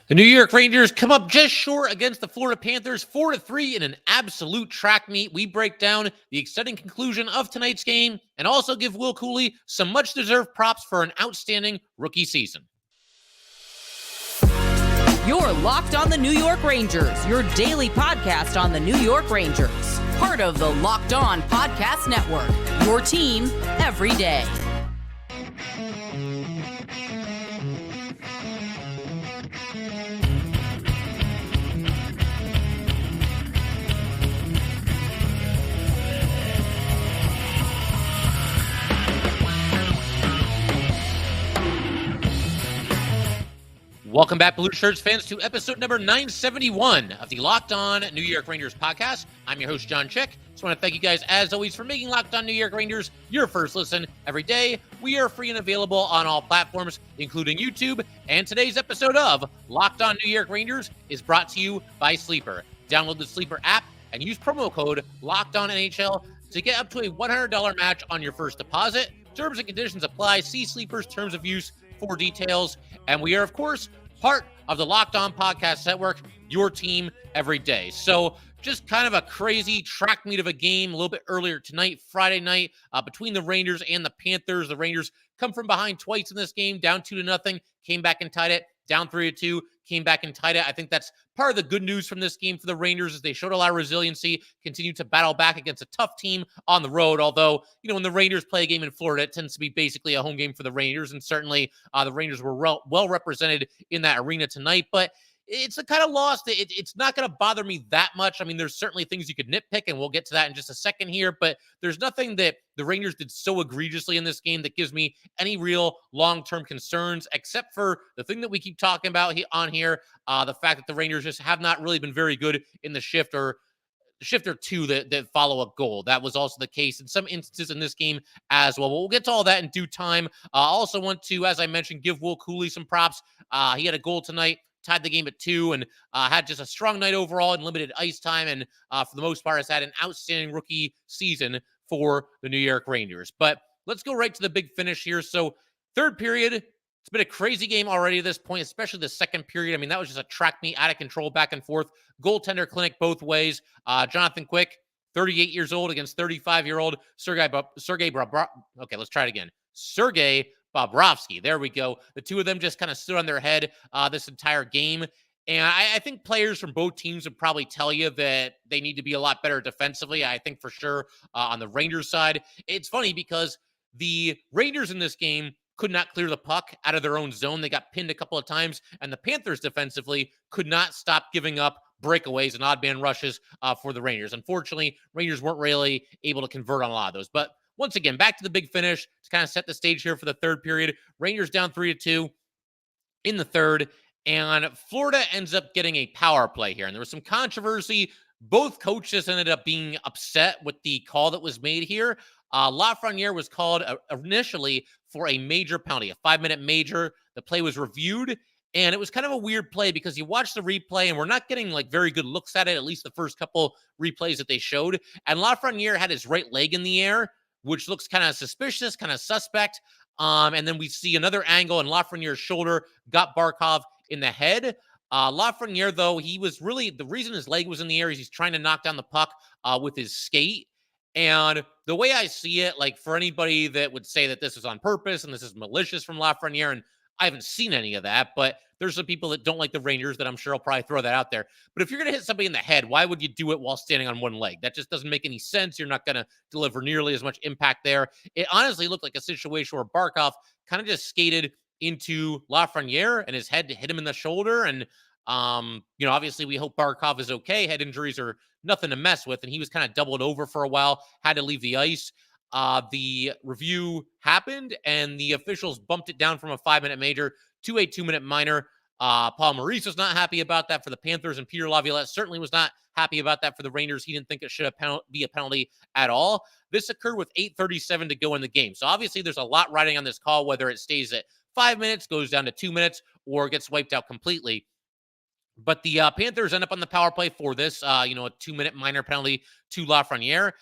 The New York Rangers come up just short against the Florida Panthers, 4-3 in an absolute track meet. We break down the exciting conclusion of tonight's game and also give Will Cuylle some much-deserved props for an outstanding rookie season. You're Locked on the New York Rangers, your daily podcast on the New York Rangers. Part of the Locked On Podcast Network, your team every day. Welcome back, Blue Shirts fans, to episode number 971 of the Locked On New York Rangers podcast. I'm your host, John Chick. Just want to thank you guys, as always, for making Locked On New York Rangers your first listen every day. We are free and available on all platforms, including YouTube. And today's episode of Locked On New York Rangers is brought to you by Sleeper. Download the Sleeper app and use promo code LOCKEDONNHL to get up to a $100 match on your first deposit. Terms and conditions apply. See Sleeper's terms of use for details. And we are, of course, part of the Locked On Podcast Network, your team every day. So just kind of a crazy track meet of a game a little bit earlier tonight, Friday night, between the Rangers and the Panthers. The Rangers come from behind twice in this game, down 2-0, came back and tied it, down 3-2, came back and tied it. I think that's part of the good news from this game for the Rangers is they showed a lot of resiliency, continued to battle back against a tough team on the road. Although, when the Rangers play a game in Florida, it tends to be basically a home game for the Rangers. And certainly the Rangers were well represented in that arena tonight. But it's the kind of loss that it's not going to bother me that much. I mean, there's certainly things you could nitpick, and we'll get to that in just a second here, but there's nothing that the Rangers did so egregiously in this game that gives me any real long-term concerns, except for the thing that we keep talking about on here, the fact that the Rangers just have not really been very good in the shift or two that follow a goal. That was also the case in some instances in this game as well. But we'll get to all that in due time. I also want to, as I mentioned, give Will Cuylle some props. He had a goal tonight, tied the game at 2, and had just a strong night overall and limited ice time. And for the most part, has had an outstanding rookie season for the New York Rangers. But let's go right to the big finish here. So third period, it's been a crazy game already at this point, especially the second period. I mean, that was just a track meet, out of control, back and forth. Goaltender clinic both ways. Jonathan Quick, 38 years old against 35-year-old Sergei Bobrovsky. There we go. The two of them just kind of stood on their head this entire game. And I think players from both teams would probably tell you that they need to be a lot better defensively. I think for sure on the Rangers side. It's funny because the Rangers in this game could not clear the puck out of their own zone. They got pinned a couple of times. And the Panthers defensively could not stop giving up breakaways and odd man rushes for the Rangers. Unfortunately, Rangers weren't really able to convert on a lot of those. But once again, back to the big finish to kind of set the stage here for the third period. Rangers down 3-2 in the third, and Florida ends up getting a power play here. And there was some controversy. Both coaches ended up being upset with the call that was made here. Lafreniere was called initially for a major penalty, a 5-minute major. The play was reviewed, and it was kind of a weird play because you watch the replay, and we're not getting very good looks at it, at least the first couple replays that they showed. And Lafreniere had his right leg in the air, which looks kind of suspicious, kind of suspect. And then we see another angle, and Lafreniere's shoulder got Barkov in the head. Lafreniere, though, he was really, the reason his leg was in the air is he's trying to knock down the puck with his skate. And the way I see it, for anybody that would say that this is on purpose and this is malicious from Lafreniere, and I haven't seen any of that, but there's some people that don't like the Rangers that I'm sure will probably throw that out there. But if you're going to hit somebody in the head, why would you do it while standing on one leg? That just doesn't make any sense. You're not going to deliver nearly as much impact there. It honestly looked like a situation where Barkov kind of just skated into Lafreniere and his head hit him in the shoulder. And, obviously we hope Barkov is okay. Head injuries are nothing to mess with. And he was kind of doubled over for a while, had to leave the ice. The review happened, and the officials bumped it down from a 5-minute major to a 2-minute minor. Paul Maurice was not happy about that for the Panthers, and Peter Laviolette certainly was not happy about that for the Rangers. He didn't think it should be a penalty at all. This occurred with 8:37 to go in the game. So obviously there's a lot riding on this call, whether it stays at 5 minutes, goes down to 2 minutes, or gets wiped out completely. But the Panthers end up on the power play for this, a 2-minute minor penalty to Lafreniere.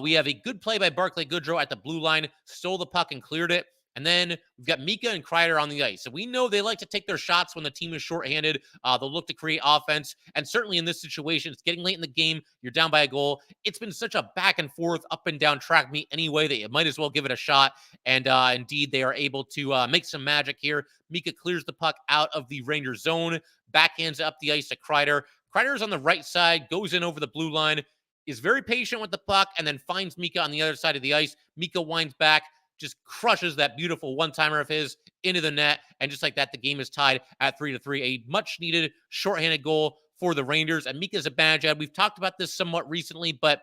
We have a good play by Barclay Goodrow at the blue line, stole the puck and cleared it. And then we've got Mika and Kreider on the ice. So we know they like to take their shots when the team is shorthanded. They'll look to create offense. And certainly in this situation, it's getting late in the game. You're down by a goal. It's been such a back and forth, up and down track meet anyway that you might as well give it a shot. And indeed, they are able to make some magic here. Mika clears the puck out of the Rangers zone, backhands up the ice to Kreider. Kreider's on the right side, goes in over the blue line, is very patient with the puck, and then finds Mika on the other side of the ice. Mika winds back, just crushes that beautiful one-timer of his into the net. And just like that, the game is tied at 3-3. A much-needed shorthanded goal for the Rangers. And Mika Zibanejad, we've talked about this somewhat recently, but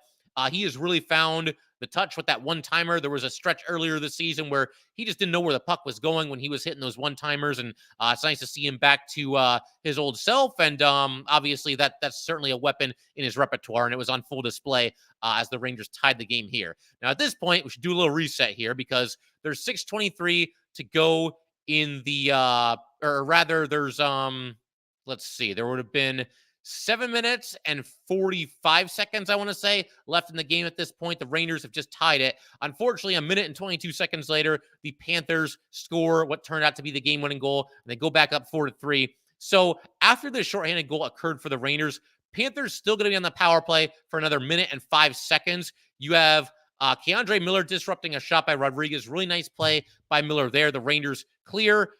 he has really found the touch with that one-timer. There was a stretch earlier this season where he just didn't know where the puck was going when he was hitting those one-timers, and it's nice to see him back to his old self. And obviously, that's certainly a weapon in his repertoire, and it was on full display as the Rangers tied the game here. Now, at this point, we should do a little reset here because there's 6:23 to go in the, or rather, there's let's see, there would have been 7 minutes and 45 seconds, I want to say, left in the game at this point. The Rangers have just tied it. Unfortunately, a minute and 22 seconds later, the Panthers score what turned out to be the game-winning goal, and they go back up 4-3. So after this shorthanded goal occurred for the Rangers, Panthers still going to be on the power play for another minute and 5 seconds. You have Keandre Miller disrupting a shot by Rodriguez. Really nice play by Miller there. The Rangers clear.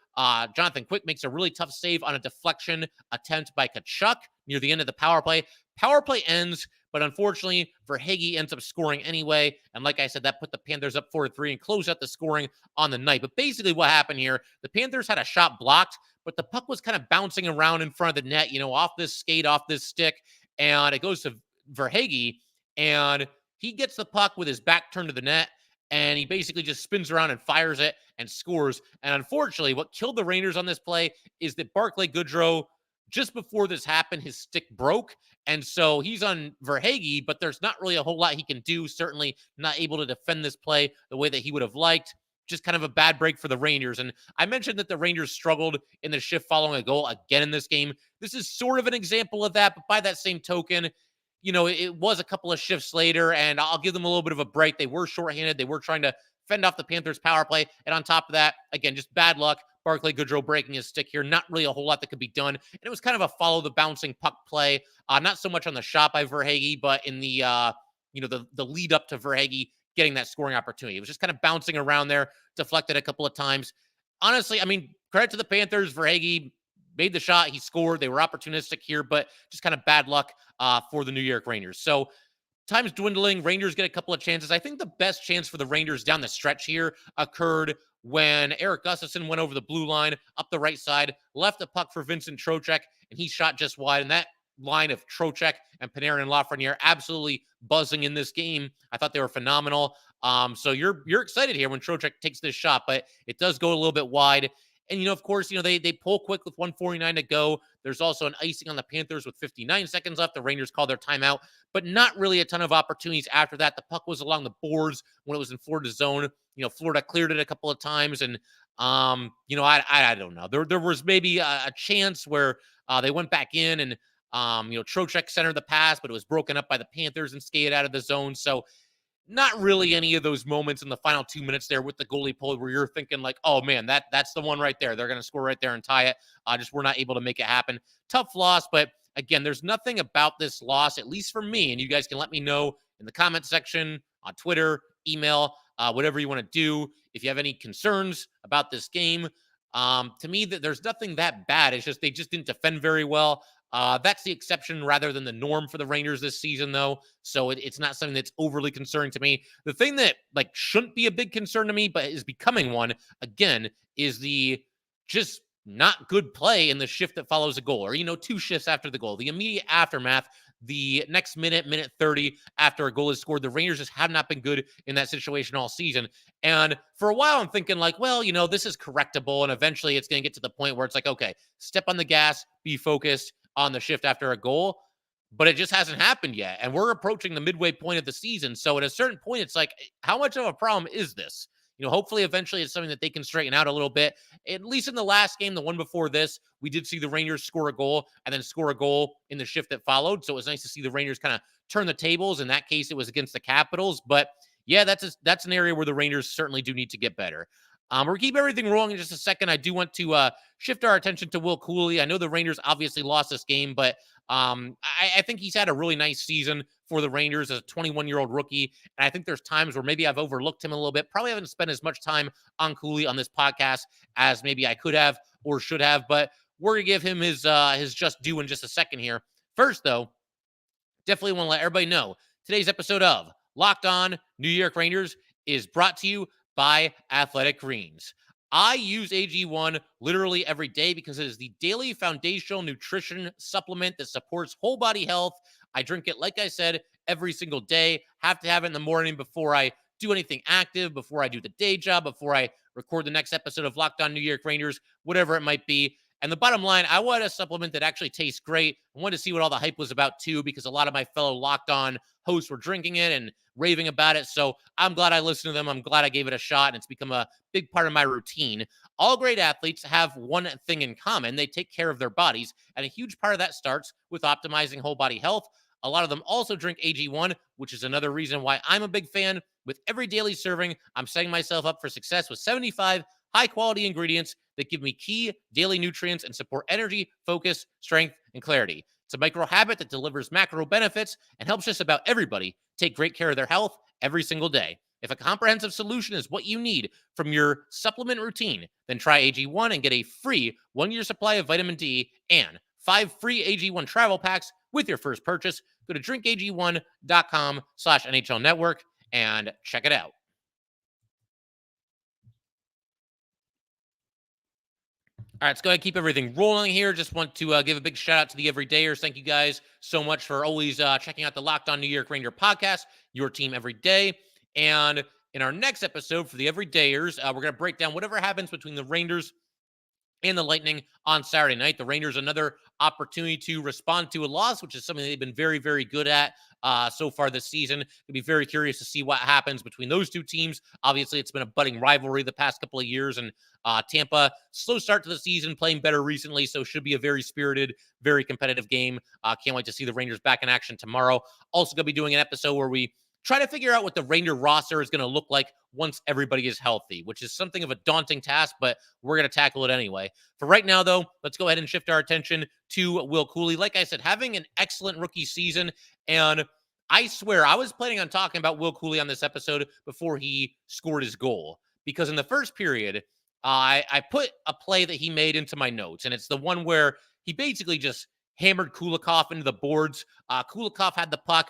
Jonathan Quick makes a really tough save on a deflection attempt by Tkachuk near the end of the power play. Power play ends, but unfortunately, Verhaeghe ends up scoring anyway. And like I said, that put the Panthers up 4-3 and closed out the scoring on the night. But basically what happened here, the Panthers had a shot blocked, but the puck was kind of bouncing around in front of the net, off this skate, off this stick, and it goes to Verhaeghe, and he gets the puck with his back turned to the net, and he basically just spins around and fires it and scores. And unfortunately, what killed the Rangers on this play is that Barclay Goodrow, just before this happened, his stick broke. And so he's on Verhaeghe, but there's not really a whole lot he can do. Certainly not able to defend this play the way that he would have liked. Just kind of a bad break for the Rangers. And I mentioned that the Rangers struggled in the shift following a goal again in this game. This is sort of an example of that, but by that same token, it was a couple of shifts later, and I'll give them a little bit of a break. They were shorthanded. They were trying to fend off the Panthers' power play. And on top of that, again, just bad luck. Barclay Goodrow breaking his stick here. Not really a whole lot that could be done. And it was kind of a follow the bouncing puck play. Not so much on the shot by Verhaeghe, but in the, the lead up to Verhaeghe getting that scoring opportunity. It was just kind of bouncing around there, deflected a couple of times. Honestly, credit to the Panthers. Verhaeghe made the shot. He scored. They were opportunistic here, but just kind of bad luck for the New York Rangers. So time's dwindling. Rangers get a couple of chances. I think the best chance for the Rangers down the stretch here occurred when Eric Gustafsson went over the blue line up the right side, left the puck for Vincent Trocheck, and he shot just wide. And that line of Trocheck and Panarin and Lafreniere absolutely buzzing in this game. I thought they were phenomenal. So you're excited here when Trocheck takes this shot, but it does go a little bit wide. And, of course, they pull quick with 1:49 to go. There's also an icing on the Panthers with 59 seconds left. The Rangers call their timeout, but not really a ton of opportunities after that. The puck was along the boards when it was in Florida's zone. Florida cleared it a couple of times. And, I don't know. There was maybe a chance where they went back in and, Trocheck centered the pass, but it was broken up by the Panthers and skated out of the zone. So not really any of those moments in the final 2 minutes there with the goalie pull where you're thinking like, oh man, that's the one right there. They're going to score right there and tie it. Just we're not able to make it happen. Tough loss, but again, there's nothing about this loss, at least for me, and you guys can let me know in the comment section, on Twitter, email, whatever you want to do. If you have any concerns about this game, to me, there's nothing that bad. It's just they just didn't defend very well. That's the exception rather than the norm for the Rangers this season, though. So it's not something that's overly concerning to me. The thing that shouldn't be a big concern to me, but is becoming one again, is the just not good play in the shift that follows a goal, or 2 shifts after the goal, the immediate aftermath. The next minute 30 after a goal is scored, the Rangers just have not been good in that situation all season. And for a while, I'm thinking this is correctable, and eventually it's going to get to the point where it's like, okay, step on the gas, be focused on the shift after a goal, but it just hasn't happened yet. And we're approaching the midway point of the season. So at a certain point, it's like, how much of a problem is this? Hopefully eventually it's something that they can straighten out a little bit. At least in the last game, the one before this, we did see the Rangers score a goal and then score a goal in the shift that followed. So it was nice to see the Rangers kind of turn the tables. In that case, it was against the Capitals. But yeah, that's an area where the Rangers certainly do need to get better. We'll keep everything rolling in just a second. I do want to shift our attention to Will Cuylle. I know the Rangers obviously lost this game, but I think he's had a really nice season for the Rangers as a 21-year-old rookie. And I think there's times where maybe I've overlooked him a little bit. Probably haven't spent as much time on Cuylle on this podcast as maybe I could have or should have. But we're going to give him his just due in just a second here. First, though, definitely want to let everybody know today's episode of Locked On New York Rangers is brought to you by Athletic Greens. I use AG1 literally every day because it is the daily foundational nutrition supplement that supports whole body health. I drink it, like I said, every single day. Have to have it in the morning before I do anything active, before I do the day job, before I record the next episode of Locked On New York Rangers, whatever it might be. And the bottom line, I wanted a supplement that actually tastes great. I wanted to see what all the hype was about too, because a lot of my fellow Locked On hosts were drinking it and raving about it. So I'm glad I listened to them. I'm glad I gave it a shot, and it's become a big part of my routine. All great athletes have one thing in common. They take care of their bodies, and a huge part of that starts with optimizing whole body health. A lot of them also drink AG1, which is another reason why I'm a big fan. With every daily serving, I'm setting myself up for success with 75 high-quality ingredients that give me key daily nutrients and support energy, focus, strength, and clarity. It's a micro habit that delivers macro benefits and helps just about everybody take great care of their health every single day. If a comprehensive solution is what you need from your supplement routine, then try AG1 and get a free 1-year supply of vitamin D and 5 free AG1 travel packs with your first purchase. Go to drinkag1.com/NHL network and check it out. All right, let's go ahead and keep everything rolling here. Just want to give a big shout out to the everydayers. Thank you guys so much for always checking out the Locked On New York Ranger podcast, your team every day. And in our next episode for the everydayers, we're going to break down whatever happens between the Rangers and the Lightning on Saturday night. The Rangers, another opportunity to respond to a loss, which is something they've been very, very good at so far this season. I'll be very curious to see what happens between those two teams. Obviously, it's been a budding rivalry the past couple of years, and Tampa, slow start to the season, playing better recently, so should be a very spirited, very competitive game. Can't wait to see the Rangers back in action tomorrow. Also going to be doing an episode where we try to figure out what the Ranger roster is going to look like once everybody is healthy, which is something of a daunting task, but we're going to tackle it anyway. For right now, though, let's go ahead and shift our attention to Will Cuylle. Like I said, having an excellent rookie season, and I swear I was planning on talking about Will Cuylle on this episode before he scored his goal, because in the first period, I put a play that he made into my notes, and it's the one where he basically just hammered Kulikov into the boards. Kulikov had the puck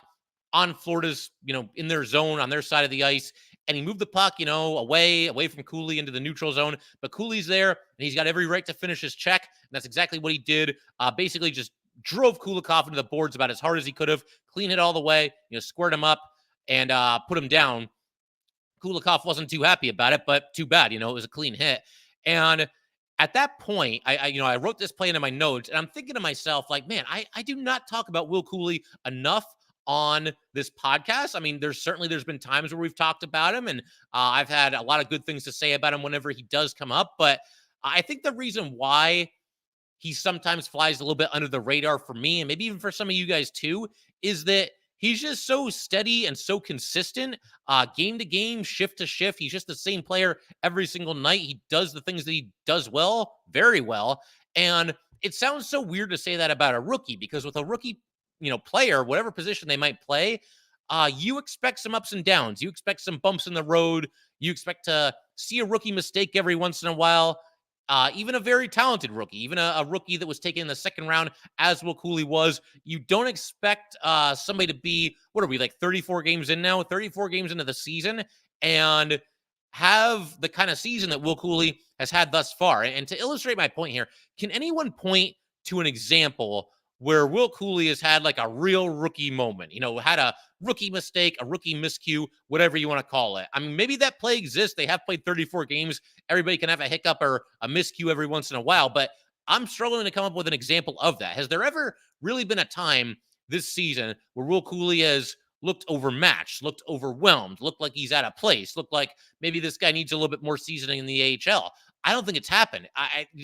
on Florida's, in their zone, on their side of the ice. And he moved the puck, away from Cuylle into the neutral zone. But Cooley's there, and he's got every right to finish his check. And that's exactly what he did. Basically just drove Kulikov into the boards about as hard as he could have. Clean hit all the way, squared him up and put him down. Kulikov wasn't too happy about it, but too bad, it was a clean hit. And at that point, I wrote this play into my notes, and I'm thinking to myself, like, man, I do not talk about Will Cuylle enough on this podcast. I mean, there's been times where we've talked about him, and I've had a lot of good things to say about him whenever he does come up. But I think the reason why he sometimes flies a little bit under the radar for me, and maybe even for some of you guys too, is that he's just so steady and so consistent, game to game, shift to shift. He's just the same player every single night. He does the things that he does well, very well. And it sounds so weird to say that about a rookie, because with a rookie player, whatever position they might play, you expect some ups and downs. You expect some bumps in the road. You expect to see a rookie mistake every once in a while. Even a very talented rookie, even a rookie that was taken in the second round, as Will Cuylle was, you don't expect somebody to be, what are we, like 34 games in now? 34 games into the season, and have the kind of season that Will Cuylle has had thus far. And to illustrate my point here, can anyone point to an example where Will Cuylle has had like a real rookie moment, had a rookie mistake, a rookie miscue, whatever you want to call it? I mean, maybe that play exists. They have played 34 games. Everybody can have a hiccup or a miscue every once in a while, but I'm struggling to come up with an example of that. Has there ever really been a time this season where Will Cuylle has looked overmatched, looked overwhelmed, looked like he's out of place, looked like maybe this guy needs a little bit more seasoning in the AHL? I don't think it's happened.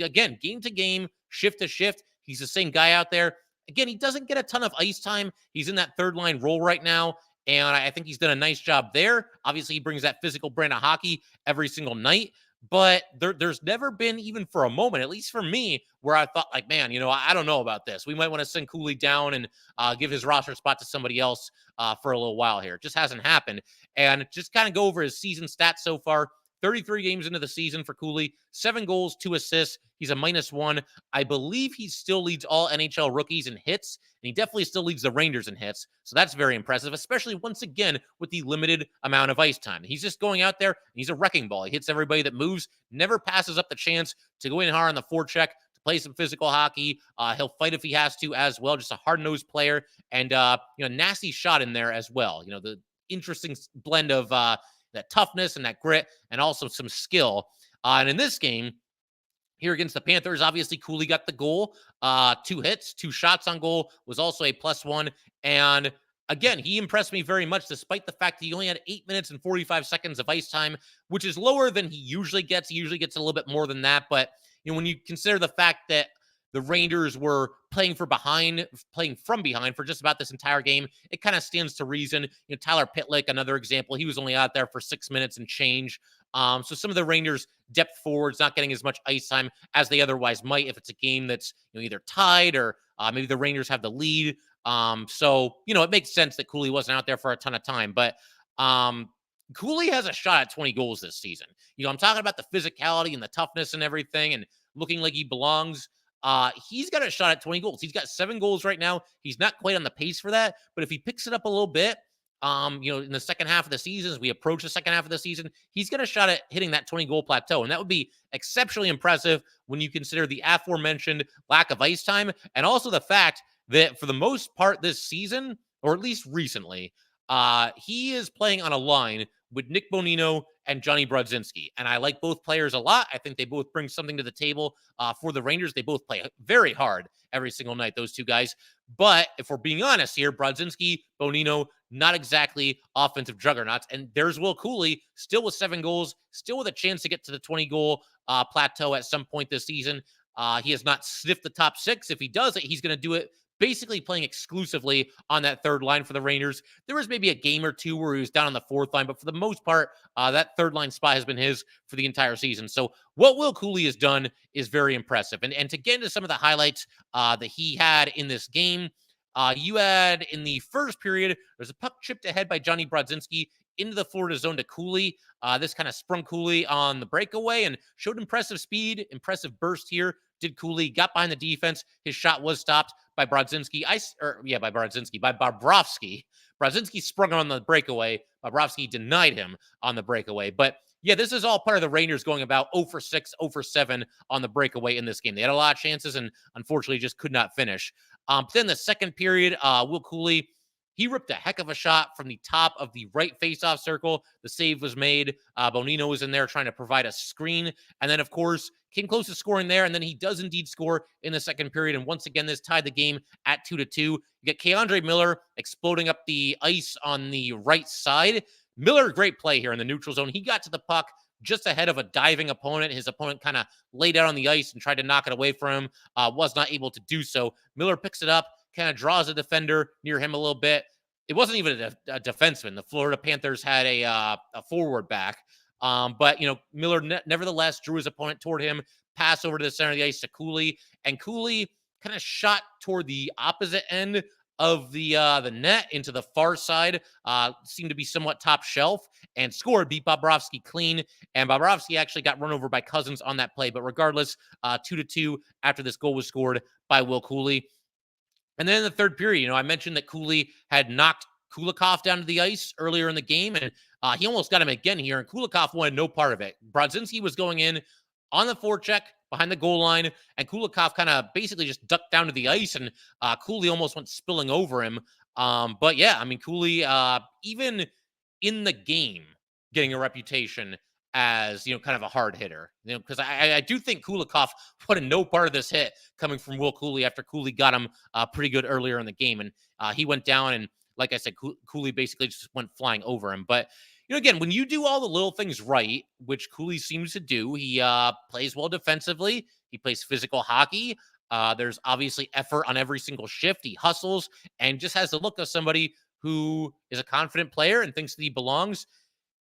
Again, game to game, shift to shift, he's the same guy out there. Again, he doesn't get a ton of ice time. He's in that third line role right now, and I think he's done a nice job there. Obviously, he brings that physical brand of hockey every single night, But there's never been, even for a moment, at least for me, where I thought like, man, I don't know about this. We might want to send Cuylle down and give his roster spot to somebody else for a little while here. It just hasn't happened. And just kind of go over his season stats so far. 33 games into the season for Cuylle, 7 goals, 2 assists. He's a -1. I believe he still leads all NHL rookies in hits, and he definitely still leads the Rangers in hits. So that's very impressive, especially once again with the limited amount of ice time. He's just going out there, and he's a wrecking ball. He hits everybody that moves, never passes up the chance to go in hard on the forecheck, to play some physical hockey. He'll fight if he has to as well. Just a hard-nosed player, and nasty shot in there as well. The interesting blend of that toughness and that grit, and also some skill. And in this game here against the Panthers, obviously Cuylle got the goal. 2 hits, 2 shots on goal, was also a +1. And again, he impressed me very much, despite the fact that he only had 8 minutes and 45 seconds of ice time, which is lower than he usually gets. He usually gets a little bit more than that. But when you consider the fact that the Rangers were playing from behind for just about this entire game, it kind of stands to reason. Tyler Pitlick, another example, he was only out there for 6 minutes and change. So some of the Rangers' depth forwards not getting as much ice time as they otherwise might if it's a game that's either tied or maybe the Rangers have the lead. So it makes sense that Cuylle wasn't out there for a ton of time. But Cuylle has a shot at 20 goals this season. I'm talking about the physicality and the toughness and everything and looking like he belongs. He's got a shot at 20 goals. He's got 7 goals right now. He's not quite on the pace for that, but if he picks it up a little bit, in the second half of the season, as we approach the second half of the season, he's got a shot at hitting that 20 goal plateau. And that would be exceptionally impressive when you consider the aforementioned lack of ice time, and also the fact that for the most part this season, or at least recently, he is playing on a line with Nick Bonino and Johnny Brodzinski. And I like both players a lot. I think they both bring something to the table for the Rangers. They both play very hard every single night, those two guys. But if we're being honest here, Brodzinski, Bonino, not exactly offensive juggernauts. And there's Will Cuylle, still with 7 goals, still with a chance to get to the 20-goal plateau at some point this season. He has not sniffed the top 6. If he does it, he's going to do it basically playing exclusively on that third line for the Rangers. There was maybe a game or two where he was down on the fourth line, but for the most part, that third line spot has been his for the entire season. So what Will Cuylle has done is very impressive. And to get into some of the highlights that he had in this game, you had in the first period, there's a puck chipped ahead by Johnny Brodzinski into the Florida zone to Cuylle. This kind of sprung Cuylle on the breakaway and showed impressive speed, impressive burst here. Did Cuylle, got behind the defense. His shot was stopped by Brodzinski. By Bobrovsky. Brodzinski sprung on the breakaway. Bobrovsky denied him on the breakaway. But yeah, this is all part of the Rangers going about 0 for 6, 0 for 7 on the breakaway in this game. They had a lot of chances and unfortunately just could not finish. Then the second period, Will Cuylle, he ripped a heck of a shot from the top of the right faceoff circle. The save was made. Bonino was in there trying to provide a screen. And then, of course, came close to scoring there. And then he does indeed score in the second period. And once again, this tied the game at 2-2. You get K'Andre Miller exploding up the ice on the right side. Miller, great play here in the neutral zone. He got to the puck just ahead of a diving opponent. His opponent kind of laid out on the ice and tried to knock it away from him. Was not able to do so. Miller picks it up, kind of draws a defender near him a little bit. It wasn't even a defenseman. The Florida Panthers had a forward back. But, Miller nevertheless drew his opponent toward him, pass over to the center of the ice to Cuylle, and Cuylle kind of shot toward the opposite end of the net into the far side, seemed to be somewhat top shelf, and scored, beat Bobrovsky clean. And Bobrovsky actually got run over by Cousins on that play. But regardless, 2-2 after this goal was scored by Will Cuylle. And then in the third period, I mentioned that Cuylle had knocked Kulikov down to the ice earlier in the game, and he almost got him again here, and Kulikov wanted no part of it. Brodzinski was going in on the forecheck behind the goal line, and Kulikov kind of basically just ducked down to the ice, and Cuylle almost went spilling over him. But yeah, Cuylle, even in the game, getting a reputation as, kind of a hard hitter, because I do think Kulikov wanted no part of this hit coming from Will Cuylle after Cuylle got him pretty good earlier in the game. And he went down, and like I said, Cuylle basically just went flying over him. But, again, when you do all the little things right, which Cuylle seems to do, he plays well defensively. He plays physical hockey. There's obviously effort on every single shift. He hustles and just has the look of somebody who is a confident player and thinks that he belongs.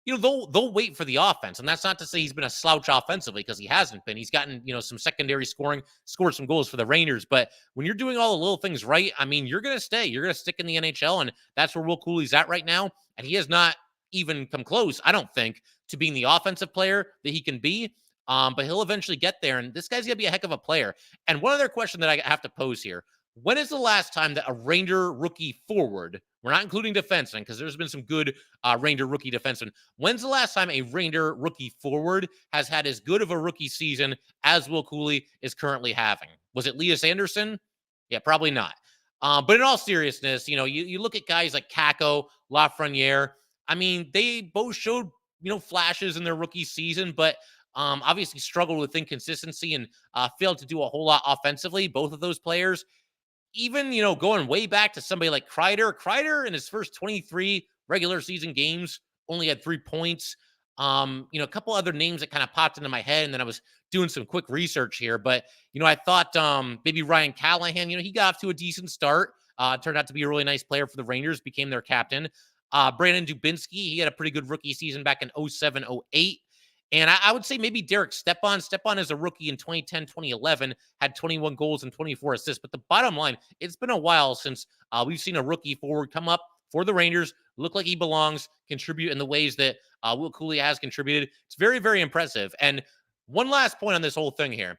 they'll wait for the offense. And that's not to say he's been a slouch offensively, because he hasn't been. He's gotten, some secondary scoring, scored some goals for the Rangers. But when you're doing all the little things right, I mean, you're going to stay. You're going to stick in the NHL. And that's where Will Cooley's at right now. And he has not even come close, I don't think, to being the offensive player that he can be. But he'll eventually get there. And this guy's going to be a heck of a player. And one other question that I have to pose here. When is the last time that a Ranger rookie forward, we're not including defensemen because there's been some good Ranger rookie defensemen. When's the last time a Ranger rookie forward has had as good of a rookie season as Will Cuylle is currently having? Was it Elias Anderson? Yeah, probably not. But in all seriousness, you look at guys like Kakko, Lafreniere. I mean, they both showed, flashes in their rookie season, but obviously struggled with inconsistency and failed to do a whole lot offensively, both of those players. Even, going way back to somebody like Kreider in his first 23 regular season games only had 3 points. A couple other names that kind of popped into my head, and then I was doing some quick research here. But, I thought maybe Ryan Callahan, he got off to a decent start. Turned out to be a really nice player for the Rangers, became their captain. Brandon Dubinsky, he had a pretty good rookie season back in 07-08. And I would say maybe Derek Stepan. Stepan as a rookie in 2010, 2011, had 21 goals and 24 assists. But the bottom line, it's been a while since we've seen a rookie forward come up for the Rangers, look like he belongs, contribute in the ways that Will Cuylle has contributed. It's very, very impressive. And one last point on this whole thing here.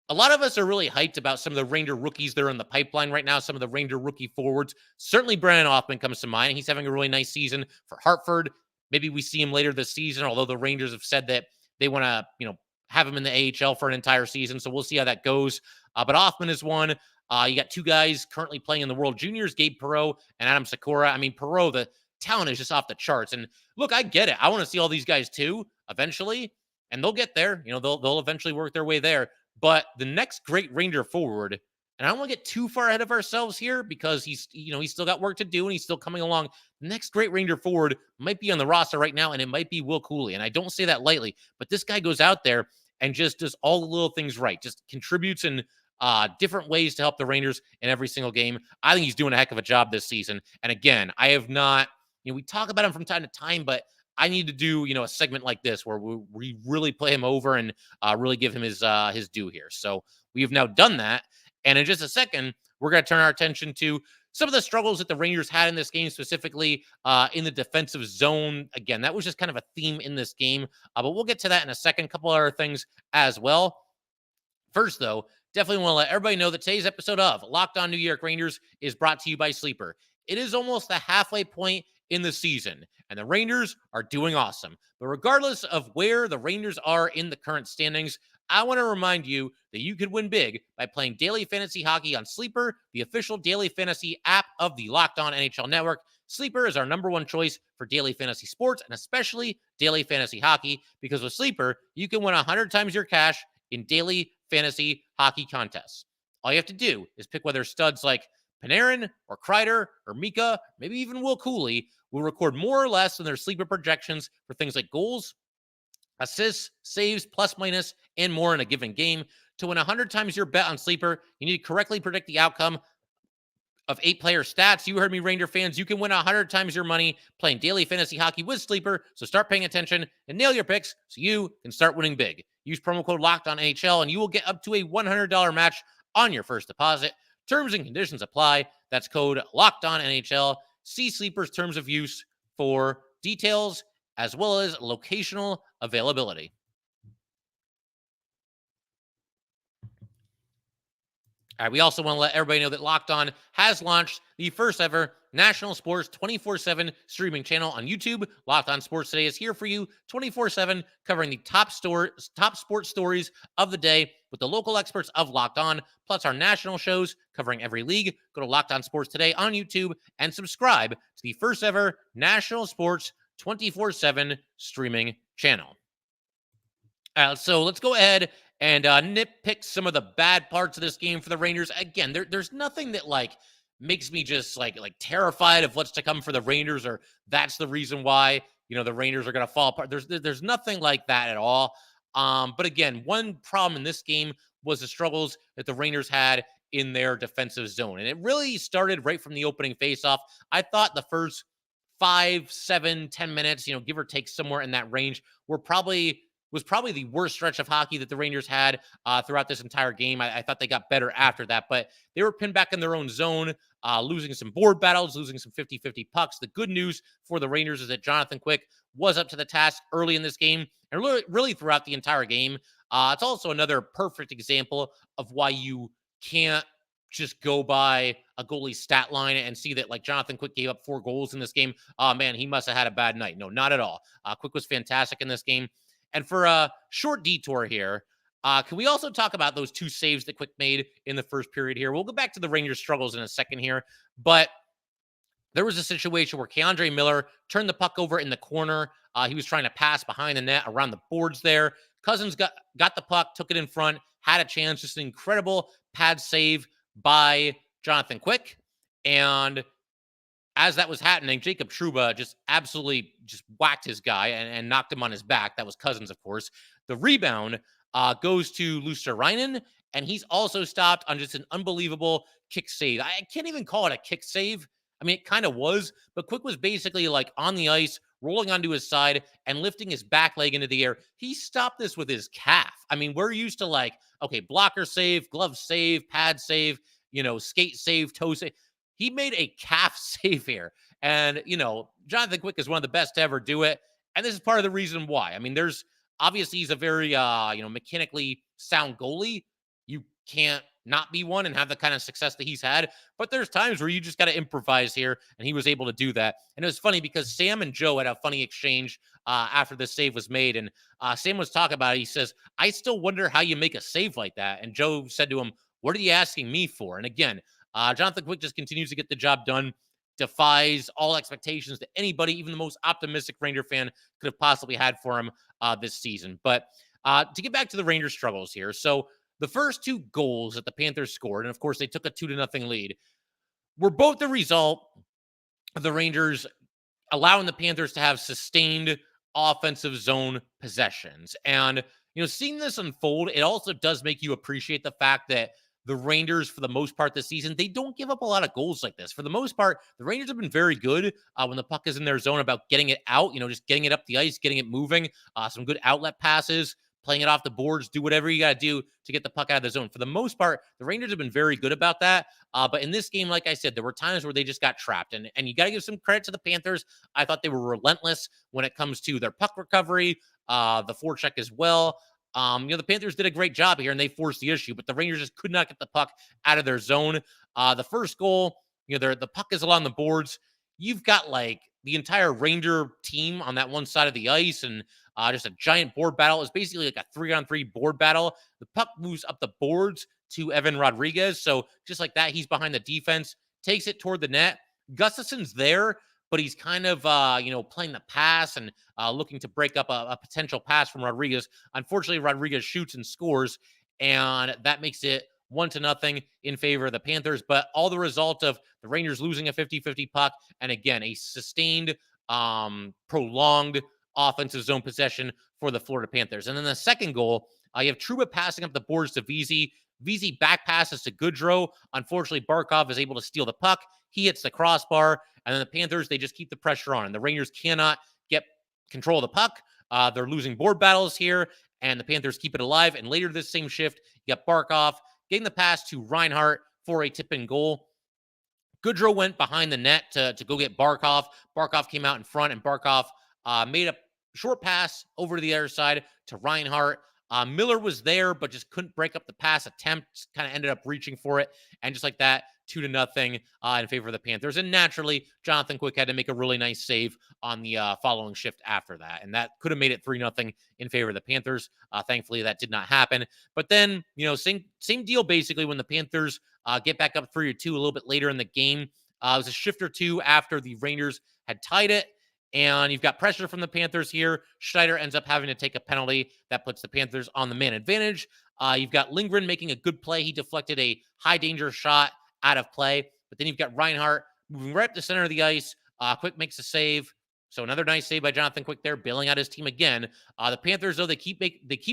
A lot of us are really hyped about some of the Ranger rookies that are in the pipeline right now, some of the Ranger rookie forwards. Certainly Brandon Hoffman comes to mind. He's having a really nice season for Hartford. Maybe we see him later this season, although the Rangers have said that they want to, have him in the AHL for an entire season. So we'll see how that goes. But Hoffman is one. You got two guys currently playing in the World Juniors, Gabe Perreault and Adam Sakura. I mean, Perreault, the talent is just off the charts. And look, I get it. I want to see all these guys too, eventually. And they'll get there. They'll eventually work their way there. But the next great Ranger forward, and I don't want to get too far ahead of ourselves here because he's still got work to do and he's still coming along. The next great Ranger forward might be on the roster right now, and it might be Will Cuylle. And I don't say that lightly, but this guy goes out there and just does all the little things right, just contributes in different ways to help the Rangers in every single game. I think he's doing a heck of a job this season. And again, I have not, we talk about him from time to time, but I need to do, a segment like this where we really play him over and really give him his due here. So we have now done that. And in just a second, we're going to turn our attention to some of the struggles that the Rangers had in this game, specifically in the defensive zone. Again, that was just kind of a theme in this game, but we'll get to that in a second. A couple other things as well. First, though, definitely want to let everybody know that today's episode of Locked On New York Rangers is brought to you by Sleeper. It is almost the halfway point in the season, and the Rangers are doing awesome. But regardless of where the Rangers are in the current standings, I want to remind you that you could win big by playing daily fantasy hockey on Sleeper, the official daily fantasy app of the Locked On NHL Network. Sleeper is our number one choice for daily fantasy sports and especially daily fantasy hockey, because with Sleeper, you can win 100 times your cash in daily fantasy hockey contests. All you have to do is pick whether studs like Panarin or Kreider or Mika, maybe even Will Cuylle, will record more or less than their Sleeper projections for things like goals, assists, saves, plus minus, and more in a given game. To win 100 times your bet on Sleeper, you need to correctly predict the outcome of 8-player stats. You heard me, Ranger fans. You can win 100 times your money playing daily fantasy hockey with Sleeper. So start paying attention and nail your picks so you can start winning big. Use promo code LOCKEDONNHL and you will get up to a $100 match on your first deposit. Terms and conditions apply. That's code LOCKEDONNHL. See Sleeper's terms of use for details as well as locational availability. All right, we also want to let everybody know that Locked On has launched the first ever national sports 24/7 streaming channel on YouTube. Locked On Sports Today is here for you 24/7, covering the top sports stories of the day with the local experts of Locked On, plus our national shows covering every league. Go to Locked On Sports Today on YouTube and subscribe to the first ever national sports 24/7 streaming channel. So let's go ahead and nitpick some of the bad parts of this game for the Rangers. Again, there's nothing that makes me just like terrified of what's to come for the Rangers, or that's the reason why the Rangers are going to fall apart. There's nothing like that at all. But again, one problem in this game was the struggles that the Rangers had in their defensive zone, and it really started right from the opening faceoff. I thought the first 5, 7, 10 minutes, give or take somewhere in that range, was probably the worst stretch of hockey that the Rangers had throughout this entire game. I thought they got better after that, but they were pinned back in their own zone, losing some board battles, losing some 50-50 pucks. The good news for the Rangers is that Jonathan Quick was up to the task early in this game and really throughout the entire game. It's also another perfect example of why you can't just go by a goalie's stat line and see that like Jonathan Quick gave up 4 goals in this game. Oh man, he must have had a bad night. No, not at all. Quick was fantastic in this game. And for a short detour here, can we also talk about those 2 saves that Quick made in the first period here? We'll go back to the Rangers' struggles in a second here, but there was a situation where K'Andre Miller turned the puck over in the corner. He was trying to pass behind the net around the boards there. Cousins got the puck, took it in front, had a chance. Just an incredible pad save by Jonathan Quick. And as that was happening, Jacob Trouba just absolutely just whacked his guy and knocked him on his back. That was Cousins, of course. The rebound goes to Luosterainen, and he's also stopped on just an unbelievable kick save. I can't even call it a kick save. I mean, it kind of was, but Quick was basically like on the ice, rolling onto his side and lifting his back leg into the air. He stopped this with his calf. I mean, we're used to like, okay, blocker save, glove save, pad save, skate save, toe save. He made a calf save here. And, Jonathan Quick is one of the best to ever do it. And this is part of the reason why. I mean, obviously he's a very, mechanically sound goalie. You can't not be one and have the kind of success that he's had. But there's times where you just got to improvise here, and he was able to do that. And it was funny because Sam and Joe had a funny exchange after the save was made. And Sam was talking about it. He says, I still wonder how you make a save like that. And Joe said to him, what are you asking me for? And again, Jonathan Quick just continues to get the job done, defies all expectations that anybody, even the most optimistic Ranger fan, could have possibly had for him this season. But to get back to the Rangers' struggles here. So the first 2 goals that the Panthers scored, and of course they took a 2-0 lead, were both the result of the Rangers allowing the Panthers to have sustained offensive zone possessions. And, seeing this unfold, it also does make you appreciate the fact that the Rangers, for the most part this season, they don't give up a lot of goals like this. For the most part, the Rangers have been very good when the puck is in their zone about getting it out, just getting it up the ice, getting it moving, some good outlet passes, playing it off the boards, do whatever you got to do to get the puck out of the zone. For the most part, the Rangers have been very good about that. But in this game, like I said, there were times where they just got trapped. And you got to give some credit to the Panthers. I thought they were relentless when it comes to their puck recovery, the forecheck as well. The Panthers did a great job here, and they forced the issue, but the Rangers just could not get the puck out of their zone. The first goal, the puck is along the boards. You've got like the entire Ranger team on that one side of the ice, and just a giant board battle. It's basically like a 3-on-3 board battle. The puck moves up the boards to Evan Rodriguez. So just like that, he's behind the defense, takes it toward the net. Gustafson's there, but he's kind of, playing the pass and looking to break up a potential pass from Rodriguez. Unfortunately, Rodriguez shoots and scores, and that makes it 1-0 in favor of the Panthers. But all the result of the Rangers losing a 50-50 puck, and again, a sustained, prolonged offensive zone possession for the Florida Panthers. And then the second goal, you have Trouba passing up the boards to Vesey. Vesey back passes to Goodrow. Unfortunately, Barkov is able to steal the puck. He hits the crossbar, and then the Panthers, they just keep the pressure on. And the Rangers cannot get control of the puck. They're losing board battles here, and the Panthers keep it alive. And later this same shift, you got Barkov getting the pass to Reinhart for a tip-in goal. Goodrow went behind the net to go get Barkov. Barkov came out in front, and Barkov made a short pass over to the other side to Reinhart. Miller was there, but just couldn't break up the pass attempt, kind of ended up reaching for it. And just like that, 2-0 in favor of the Panthers. And naturally, Jonathan Quick had to make a really nice save on the following shift after that. And that could have made it 3-0 in favor of the Panthers. Thankfully, that did not happen. But then, same deal basically when the Panthers get back up 3-2 a little bit later in the game. It was a shift or two after the Rangers had tied it. And you've got pressure from the Panthers here. Schneider ends up having to take a penalty that puts the Panthers on the man advantage. You've got Lindgren making a good play. He deflected a high-danger shot out of play. But then you've got Reinhart moving right up the center of the ice. Quick makes a save. So another nice save by Jonathan Quick there, bailing out his team again. The Panthers, though, they keep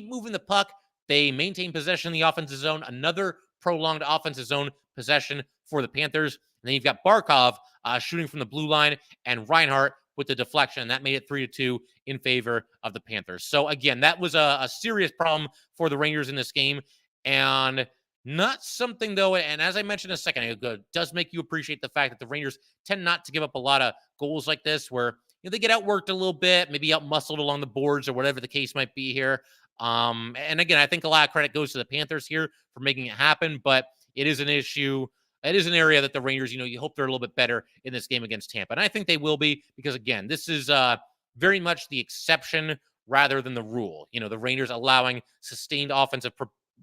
moving the puck. They maintain possession in the offensive zone. Another prolonged offensive zone possession for the Panthers. And then you've got Barkov shooting from the blue line and Reinhart with the deflection. That made it 3-2 in favor of the Panthers. So again, that was a serious problem for the Rangers in this game. And not something, though, and as I mentioned a second ago, it does make you appreciate the fact that the Rangers tend not to give up a lot of goals like this where they get outworked a little bit, maybe outmuscled along the boards or whatever the case might be here. And again, I think a lot of credit goes to the Panthers here for making it happen, but it is an issue. It is an area that the Rangers, you hope they're a little bit better in this game against Tampa. And I think they will be because, again, this is very much the exception rather than the rule. The Rangers allowing sustained offensive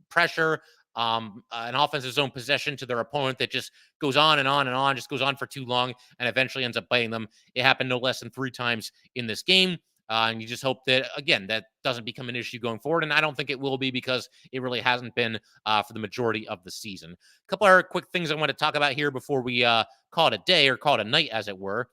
pressure, an offensive zone possession to their opponent that just goes on and on and on, just goes on for too long and eventually ends up biting them. It happened no less than 3 times in this game. And you just hope that, again, that doesn't become an issue going forward. And I don't think it will be because it really hasn't been for the majority of the season. A couple other quick things I want to talk about here before we call it a day or call it a night, as it were.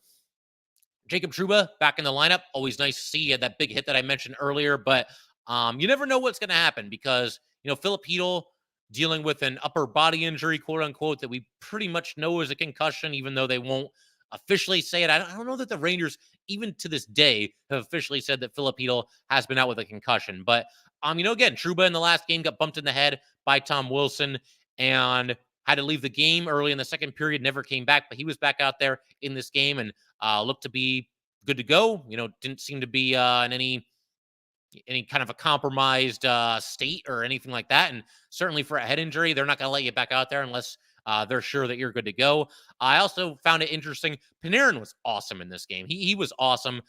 Jacob Trouba back in the lineup. Always nice to see. He had that big hit that I mentioned earlier. But you never know what's going to happen because, Philip Hedl dealing with an upper body injury, quote unquote, that we pretty much know is a concussion, even though they won't officially say it. I don't know that the Rangers, even to this day, have officially said that Philip Hedl has been out with a concussion. But, again, Trouba in the last game got bumped in the head by Tom Wilson and had to leave the game early in the second period, never came back, but he was back out there in this game and looked to be good to go. Didn't seem to be in any kind of a compromised state or anything like that. And certainly for a head injury, they're not going to let you back out there unless they're sure that you're good to go. I also found it interesting. Panarin was awesome in this game. He was awesome.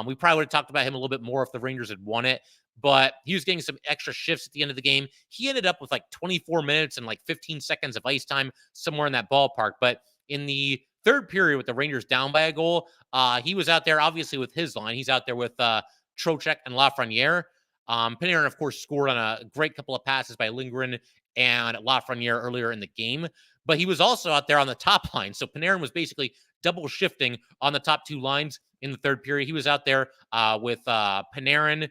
We probably would have talked about him a little bit more if the Rangers had won it, but he was getting some extra shifts at the end of the game. He ended up with like 24 minutes and like 15 seconds of ice time, somewhere in that ballpark. But in the third period with the Rangers down by a goal, he was out there obviously with his line. He's out there with Trocheck and Lafreniere. Panarin, of course, scored on a great couple of passes by Lindgren and Lafreniere earlier in the game, but he was also out there on the top line. So Panarin was basically double shifting on the top 2 lines in the third period. He was out there with Panarin.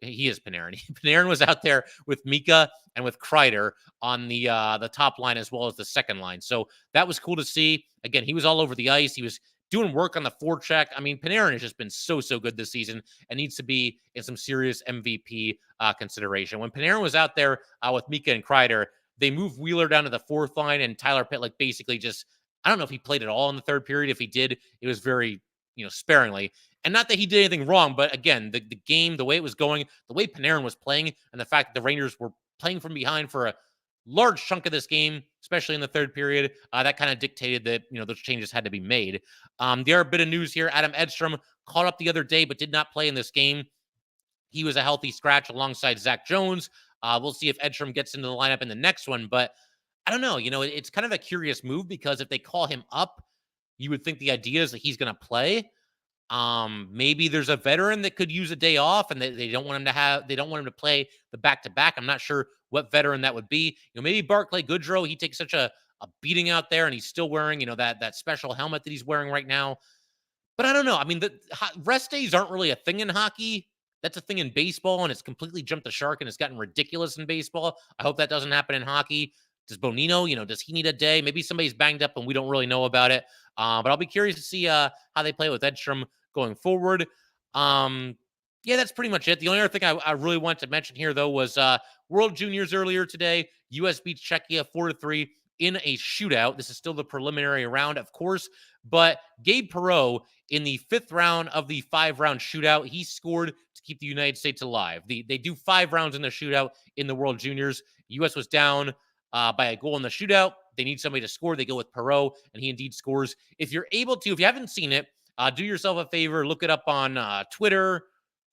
He is Panarin. Panarin was out there with Mika and with Kreider on the top line as well as the second line. So that was cool to see. Again, he was all over the ice. He was doing work on the forecheck. Panarin has just been so good this season and needs to be in some serious MVP consideration. When Panarin was out there with Mika and Kreider, they moved Wheeler down to the 4th line and Tyler Pitlick basically just, I don't know if he played at all in the third period. If he did, it was very, sparingly. And not that he did anything wrong, but again, the game, the way it was going, the way Panarin was playing, and the fact that the Rangers were playing from behind for a large chunk of this game, especially in the third period, that kind of dictated that, those changes had to be made. The other bit of news here, Adam Edstrom caught up the other day, but did not play in this game. He was a healthy scratch alongside Zach Jones. We'll see if Edstrom gets into the lineup in the next one, but I don't know. It's kind of a curious move because if they call him up, you would think the idea is that he's going to play. Maybe there's a veteran that could use a day off and they don't want him to play the back-to-back. I'm not sure what veteran that would be. Maybe Barclay Goodrow, he takes such a beating out there and he's still wearing, that special helmet that he's wearing right now. But I don't know. The rest days aren't really a thing in hockey. That's a thing in baseball, and it's completely jumped the shark, and it's gotten ridiculous in baseball. I hope that doesn't happen in hockey. Does Bonino, does he need a day? Maybe somebody's banged up and we don't really know about it. But I'll be curious to see how they play with Edstrom going forward. Yeah, that's pretty much it. The only other thing I really want to mention here, though, was World Juniors earlier today. U.S. beats Czechia 4-3 in a shootout. This is still the preliminary round, of course. But Gabe Perreault, in the 5th round of the 5-round shootout, he scored to keep the United States alive. They do 5 rounds in the shootout in the World Juniors. U.S. was down by a goal in the shootout. They need somebody to score. They go with Perreault, and he indeed scores. If you're able to, if you haven't seen it, do yourself a favor. Look it up on Twitter,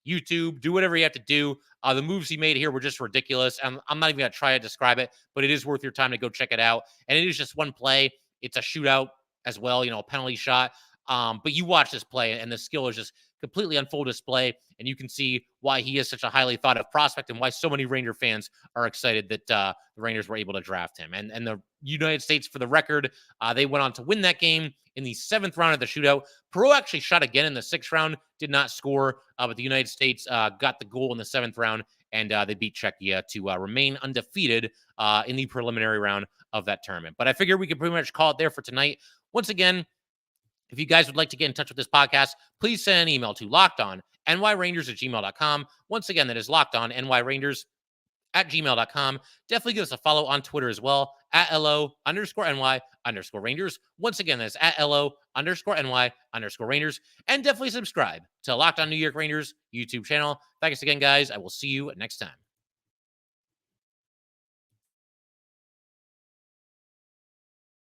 YouTube, do whatever you have to do. The moves he made here were just ridiculous. And I'm not even going to try to describe it, but it is worth your time to go check it out. And it is just one play. It's a shootout as well, a penalty shot. But you watch this play, and the skill is just completely on full display. And you can see why he is such a highly thought of prospect and why so many Ranger fans are excited that the Rangers were able to draft him. And the United States, for the record, they went on to win that game in the 7th round of the shootout. Perreault actually shot again in the 6th round, did not score, but the United States got the goal in the 7th round and they beat Czechia to remain undefeated in the preliminary round of that tournament. But I figure we could pretty much call it there for tonight. Once again, if you guys would like to get in touch with this podcast, please send an email to lockedonnyrangers@gmail.com. Once again, that is lockedonnyrangers@gmail.com. Definitely give us a follow on Twitter as well, @LO_NY_Rangers. Once again, that's @LO_NY_Rangers. And definitely subscribe to Locked On New York Rangers YouTube channel. Thanks again, guys. I will see you next time.